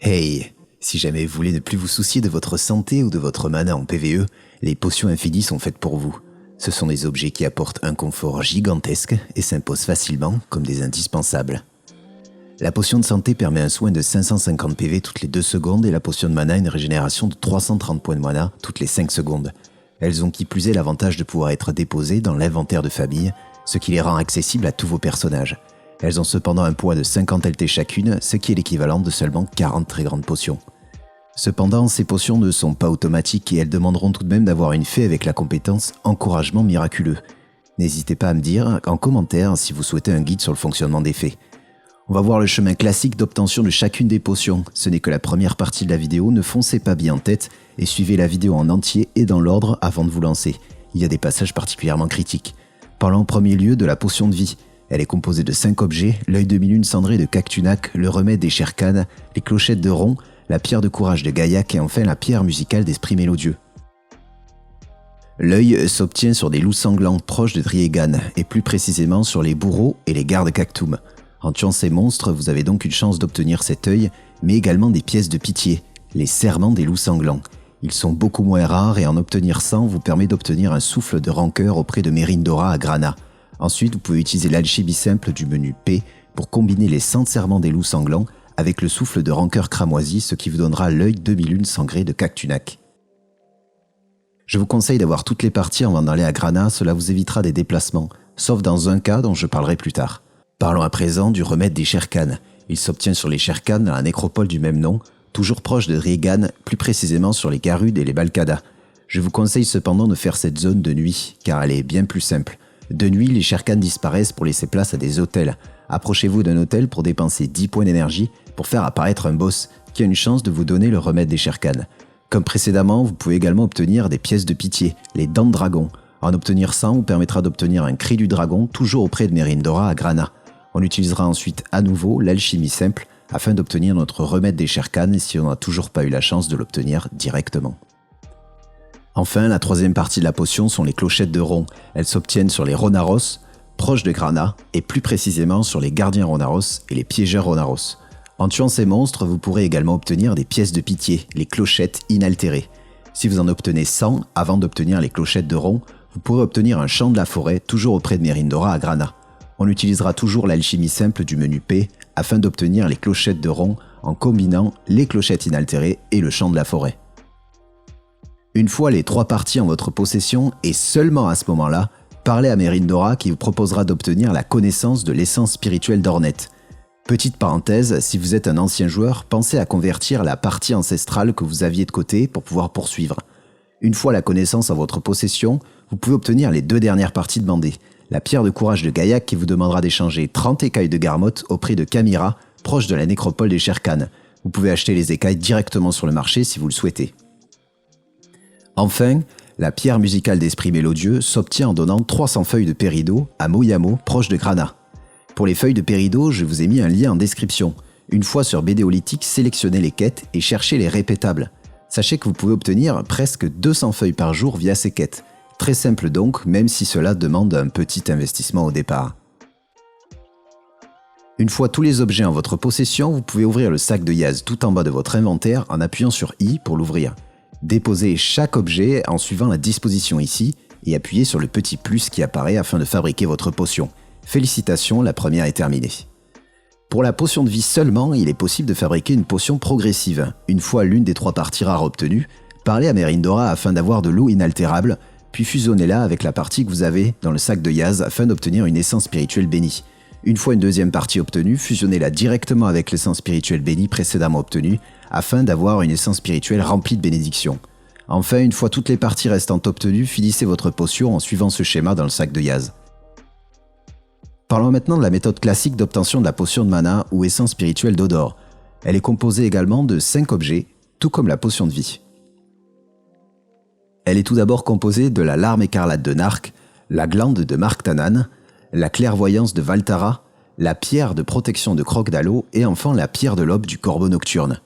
Hey, si jamais vous voulez ne plus vous soucier de votre santé ou de votre mana en PvE, les potions infinies sont faites pour vous. Ce sont des objets qui apportent un confort gigantesque et s'imposent facilement comme des indispensables. La potion de santé permet un soin de 550 PV toutes les 2 secondes et la potion de mana une régénération de 330 points de mana toutes les 5 secondes. Elles ont qui plus est l'avantage de pouvoir être déposées dans l'inventaire de famille, ce qui les rend accessibles à tous vos personnages. Elles ont cependant un poids de 50 LT chacune, ce qui est l'équivalent de seulement 40 très grandes potions. Cependant, ces potions ne sont pas automatiques et elles demanderont tout de même d'avoir une fée avec la compétence « Encouragement miraculeux ». N'hésitez pas à me dire en commentaire si vous souhaitez un guide sur le fonctionnement des fées. On va voir le chemin classique d'obtention de chacune des potions. Ce n'est que la première partie de la vidéo, ne foncez pas bien en tête et suivez la vidéo en entier et dans l'ordre avant de vous lancer. Il y a des passages particulièrement critiques. Parlons en premier lieu de la potion de vie. Elle est composée de 5 objets, l'œil de mi-lune cendré de Cactunac, le remède des Sherkan, les clochettes de Ron, la pierre de courage de Gaillac et enfin la pierre musicale d'Esprit Mélodieux. L'œil s'obtient sur des loups sanglants proches de Driegan et plus précisément sur les bourreaux et les gardes Cactum. En tuant ces monstres, vous avez donc une chance d'obtenir cet œil, mais également des pièces de pitié, les serments des loups sanglants. Ils sont beaucoup moins rares et en obtenir 100 vous permet d'obtenir un souffle de rancœur auprès de Mérindora à Grana. Ensuite, vous pouvez utiliser l'alchimie simple du menu P pour combiner les 100 serments des loups sanglants avec le souffle de rancœur cramoisi, ce qui vous donnera l'œil demi-lune sangré de Cactunac. Je vous conseille d'avoir toutes les parties avant d'aller à Grana, cela vous évitera des déplacements, sauf dans un cas dont je parlerai plus tard. Parlons à présent du remède des Sherkan. Il s'obtient sur les Sherkan dans la nécropole du même nom, toujours proche de Driegan, plus précisément sur les Garudes et les Balkada. Je vous conseille cependant de faire cette zone de nuit, car elle est bien plus simple. De nuit, les Sherkan disparaissent pour laisser place à des hôtels. Approchez-vous d'un hôtel pour dépenser 10 points d'énergie pour faire apparaître un boss qui a une chance de vous donner le remède des Sherkan. Comme précédemment, vous pouvez également obtenir des pièces de pitié, les dents de dragon. En obtenir 100 vous permettra d'obtenir un cri du dragon toujours auprès de Mérindora à Grana. On utilisera ensuite à nouveau l'alchimie simple afin d'obtenir notre remède des Sherkan si on n'a toujours pas eu la chance de l'obtenir directement. Enfin, la troisième partie de la potion sont les clochettes de Ron. Elles s'obtiennent sur les Ronaros, proches de Grana, et plus précisément sur les gardiens Ronaros et les piégeurs Ronaros. En tuant ces monstres, vous pourrez également obtenir des pièces de pitié, les clochettes inaltérées. Si vous en obtenez 100 avant d'obtenir les clochettes de Ron, vous pourrez obtenir un champ de la forêt toujours auprès de Mérindora à Grana. On utilisera toujours l'alchimie simple du menu P afin d'obtenir les clochettes de Ron en combinant les clochettes inaltérées et le champ de la forêt. Une fois les 3 parties en votre possession, et seulement à ce moment-là, parlez à Mérindora qui vous proposera d'obtenir la connaissance de l'essence spirituelle d'Ornette. Petite parenthèse, si vous êtes un ancien joueur, pensez à convertir la partie ancestrale que vous aviez de côté pour pouvoir poursuivre. Une fois la connaissance en votre possession, vous pouvez obtenir les 2 dernières parties demandées. La pierre de courage de Gaillac qui vous demandera d'échanger 30 écailles de Garmotte auprès de Kamira, proche de la nécropole des Sherkan. Vous pouvez acheter les écailles directement sur le marché si vous le souhaitez. Enfin, la pierre musicale d'Esprit Mélodieux s'obtient en donnant 300 feuilles de Pérido à Moyamo, proche de Grana. Pour les feuilles de Pérido, je vous ai mis un lien en description. Une fois sur Bédéolithique, sélectionnez les quêtes et cherchez les répétables. Sachez que vous pouvez obtenir presque 200 feuilles par jour via ces quêtes. Très simple donc, même si cela demande un petit investissement au départ. Une fois tous les objets en votre possession, vous pouvez ouvrir le sac de Yaz tout en bas de votre inventaire en appuyant sur I pour l'ouvrir. Déposez chaque objet en suivant la disposition ici et appuyez sur le petit plus qui apparaît afin de fabriquer votre potion. Félicitations, la première est terminée. Pour la potion de vie seulement, il est possible de fabriquer une potion progressive. Une fois l'une des 3 parties rares obtenues, parlez à Mérindora afin d'avoir de l'eau inaltérable, puis fusionnez-la avec la partie que vous avez dans le sac de Yaz afin d'obtenir une essence spirituelle bénie. Une fois une deuxième partie obtenue, fusionnez-la directement avec l'essence spirituelle bénie précédemment obtenue afin d'avoir une essence spirituelle remplie de bénédictions. Enfin, une fois toutes les parties restantes obtenues, finissez votre potion en suivant ce schéma dans le sac de Yaz. Parlons maintenant de la méthode classique d'obtention de la potion de mana ou essence spirituelle d'Odor. Elle est composée également de 5 objets, tout comme la potion de vie. Elle est tout d'abord composée de la larme écarlate de Nark, la glande de Marktanan, la clairvoyance de Valtara, la pierre de protection de Crocdalo et enfin la pierre de l'aube du corbeau nocturne.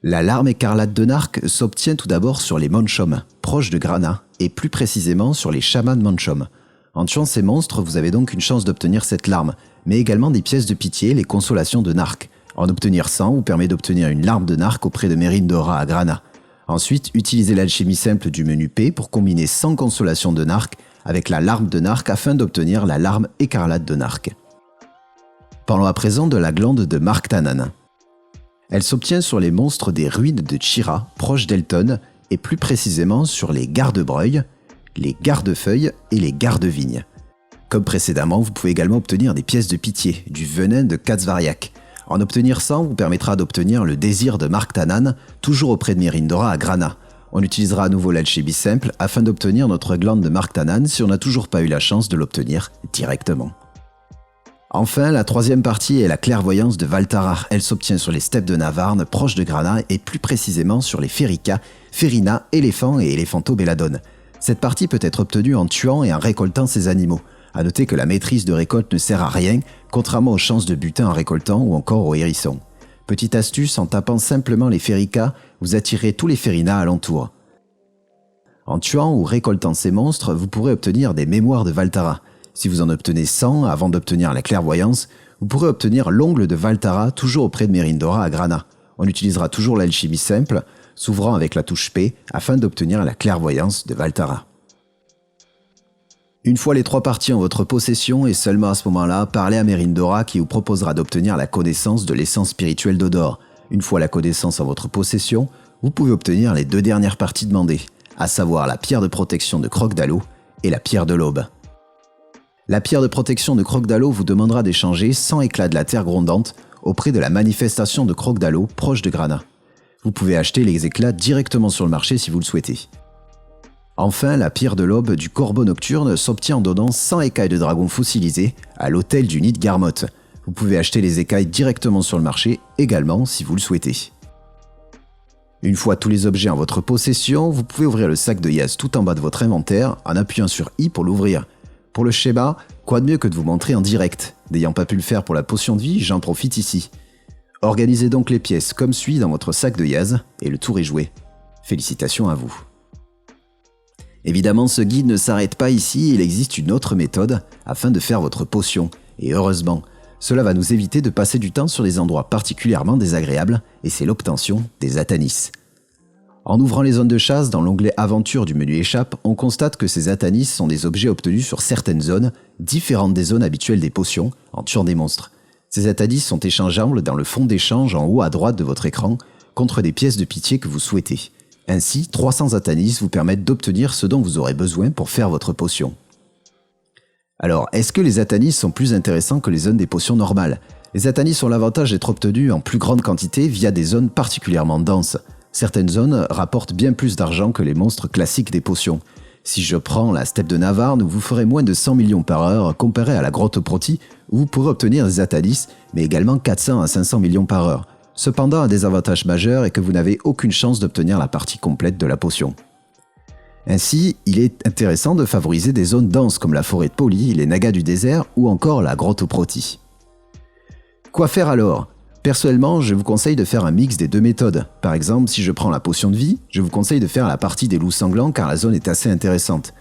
La larme écarlate de Nark s'obtient tout d'abord sur les Monchom, proches de Grana, et plus précisément sur les chamans Monchom. En tuant ces monstres, vous avez donc une chance d'obtenir cette larme, mais également des pièces de pitié, les consolations de Nark. En obtenir 100 vous permet d'obtenir une larme de narc auprès de Merindora à Grana. Ensuite, utilisez l'alchimie simple du menu P pour combiner 100 consolations de narc avec la larme de narc afin d'obtenir la larme écarlate de narc. Parlons à présent de la glande de Marktanan. Elle s'obtient sur les monstres des ruines de Chira, proches d'Elton, et plus précisément sur les garde-breuils, les garde-feuilles et les garde-vignes. Comme précédemment, vous pouvez également obtenir des pièces de pitié, du venin de Katzvariak. En obtenir 100 vous permettra d'obtenir le désir de Marktanan, toujours auprès de Merindora à Grana. On utilisera à nouveau l'alchimie simple afin d'obtenir notre glande de Marktanan si on n'a toujours pas eu la chance de l'obtenir directement. Enfin, la troisième partie est la clairvoyance de Valtara. Elle s'obtient sur les steppes de Navarne, proches de Grana, et plus précisément sur les Ferrika, Ferina, éléphants et éléphanto-belladone. Cette partie peut être obtenue en tuant et en récoltant ces animaux. A noter que la maîtrise de récolte ne sert à rien, contrairement aux chances de butin en récoltant ou encore aux hérissons. Petite astuce, en tapant simplement les Ferrika, vous attirez tous les Ferina alentour. En tuant ou récoltant ces monstres, vous pourrez obtenir des mémoires de Valtara. Si vous en obtenez 100 avant d'obtenir la clairvoyance, vous pourrez obtenir l'ongle de Valtara toujours auprès de Merindora à Grana. On utilisera toujours l'alchimie simple, s'ouvrant avec la touche P, afin d'obtenir la clairvoyance de Valtara. Une fois les 3 parties en votre possession, et seulement à ce moment-là, parlez à Merindora qui vous proposera d'obtenir la connaissance de l'essence spirituelle d'Odor. Une fois la connaissance en votre possession, vous pouvez obtenir les 2 dernières parties demandées, à savoir la pierre de protection de Crocdalo et la pierre de l'aube. La pierre de protection de Crocdalo vous demandera d'échanger 100 éclats de la terre grondante auprès de la manifestation de Crocdalo proche de Grana. Vous pouvez acheter les éclats directement sur le marché si vous le souhaitez. Enfin, la pierre de l'aube du corbeau nocturne s'obtient en donnant 100 écailles de dragon fossilisés à l'hôtel du nid de Garmotte. Vous pouvez acheter les écailles directement sur le marché également si vous le souhaitez. Une fois tous les objets en votre possession, vous pouvez ouvrir le sac de Yaz tout en bas de votre inventaire en appuyant sur I pour l'ouvrir. Pour le schéma, quoi de mieux que de vous montrer en direct. N'ayant pas pu le faire pour la potion de vie, j'en profite ici. Organisez donc les pièces comme suit dans votre sac de Yaz et le tour est joué. Félicitations à vous. Évidemment, ce guide ne s'arrête pas ici, il existe une autre méthode afin de faire votre potion. Et heureusement, cela va nous éviter de passer du temps sur des endroits particulièrement désagréables et c'est l'obtention des Atanis. En ouvrant les zones de chasse dans l'onglet Aventure du menu Échappe, on constate que ces Atanis sont des objets obtenus sur certaines zones, différentes des zones habituelles des potions, en tuant des monstres. Ces Atanis sont échangeables dans le fond d'échange en haut à droite de votre écran, contre des pièces de pitié que vous souhaitez. Ainsi, 300 Atanis vous permettent d'obtenir ce dont vous aurez besoin pour faire votre potion. Alors, est-ce que les Atanis sont plus intéressants que les zones des potions normales ? Les Atanis ont l'avantage d'être obtenus en plus grande quantité via des zones particulièrement denses. Certaines zones rapportent bien plus d'argent que les monstres classiques des potions. Si je prends la steppe de Navarne, vous ferez moins de 100 millions par heure comparé à la grotte Proti, où vous pourrez obtenir des Atanis, mais également 400 à 500 millions par heure. Cependant, un désavantage majeur est que vous n'avez aucune chance d'obtenir la partie complète de la potion. Ainsi, il est intéressant de favoriser des zones denses comme la forêt de Poli, les Nagas du désert ou encore la grotte Proti. Quoi faire alors ? Personnellement, je vous conseille de faire un mix des 2 méthodes. Par exemple, si je prends la potion de vie, je vous conseille de faire la partie des loups sanglants car la zone est assez intéressante.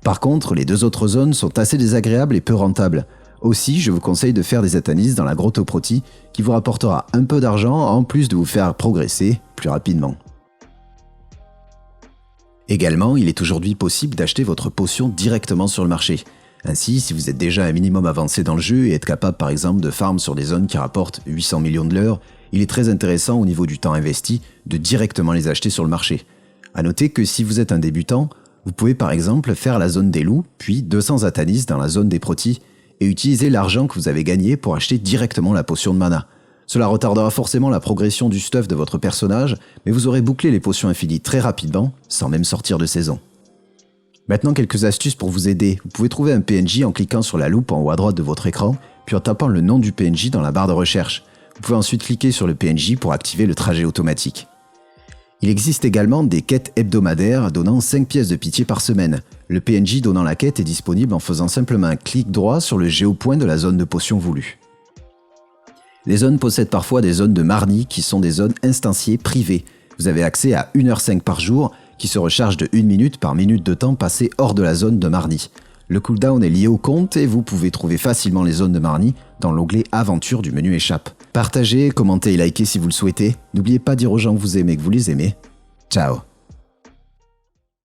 Par contre, les 2 autres zones sont assez désagréables et peu rentables. Aussi, je vous conseille de faire des Atanis dans la grotte Proti qui vous rapportera un peu d'argent en plus de vous faire progresser plus rapidement. Également, il est aujourd'hui possible d'acheter votre potion directement sur le marché. Ainsi, si vous êtes déjà un minimum avancé dans le jeu et êtes capable par exemple de farm sur des zones qui rapportent 800 millions de l'heure, il est très intéressant au niveau du temps investi de directement les acheter sur le marché. A noter que si vous êtes un débutant, vous pouvez par exemple faire la zone des loups, puis 200 Atanis dans la zone des protis, et utiliser l'argent que vous avez gagné pour acheter directement la potion de mana. Cela retardera forcément la progression du stuff de votre personnage, mais vous aurez bouclé les potions infinies très rapidement, sans même sortir de saison. Maintenant, quelques astuces pour vous aider. Vous pouvez trouver un PNJ en cliquant sur la loupe en haut à droite de votre écran, puis en tapant le nom du PNJ dans la barre de recherche. Vous pouvez ensuite cliquer sur le PNJ pour activer le trajet automatique. Il existe également des quêtes hebdomadaires donnant 5 pièces de pitié par semaine. Le PNJ donnant la quête est disponible en faisant simplement un clic droit sur le géopoint de la zone de potion voulue. Les zones possèdent parfois des zones de marnie qui sont des zones instanciées privées. Vous avez accès à 1h5 par jour qui se recharge de 1 minute par minute de temps passé hors de la zone de marnie. Le cooldown est lié au compte et vous pouvez trouver facilement les zones de marnie dans l'onglet Aventure du menu Échappe. Partagez, commentez et likez si vous le souhaitez. N'oubliez pas de dire aux gens que vous aimez que vous les aimez. Ciao.